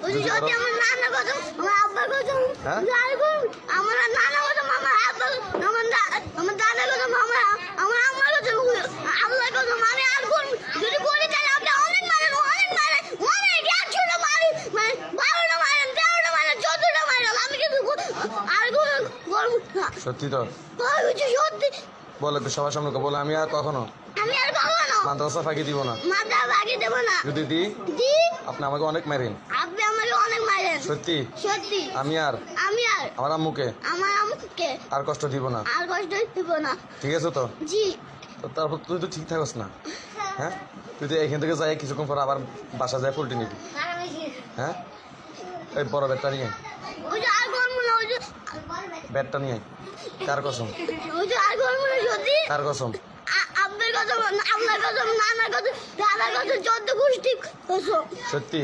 ওই যে যদি আমার নানা কসম আমার আব্বার কসম হ্যাঁ? আমার নানা কসম আমার আব্বা আমার দাদা কসম আমার আম্মার কসম আল্লাহ কসম আমি আর কোন যদি বলি তাহলে আপনি অনেক মারেন অনেক একশোটা মারেন মানে 12টা মারেন 13টা মারেন 14টা মারেন আমি কিন্তু আর বলবো না সত্যি তো সত্যি বলে তো সবার সামনে বলে আমি আর কখনো আমি আর কখনো মাদ্রাসা ফাঁকি দিব না। মাথা ভাগি দেবো না যদি দিই জি আপনি আমাকে অনেক মারেন। আপনি আমাকে অনেক মারেন সত্যি সত্যি আমি আর আমার আম্মুকে আমার আম্মুকে আর কষ্ট দিব না। আর কষ্ট দিব না ঠিক আছে তো? জি তো তারপর তুই তো ঠিক থাকস না, হ্যাঁ? তুই তো এখান থেকে যাই কিছুক্ষণ পর আবার বাসা যায় পোল্ট্রি নিবি, হ্যাঁ? এই বড় ব্যাটটা নিয়ে আয়। ওই যে আর করবো না ওই যে ব্যাটটা নিয়ে আয়। কার কসম? ওই যে আর করবো না সত্যি কার কসম? আপনার কথা আপনার কথা নানার কথা দাদার কথা 14 গোষ্ঠী কসম সত্যি?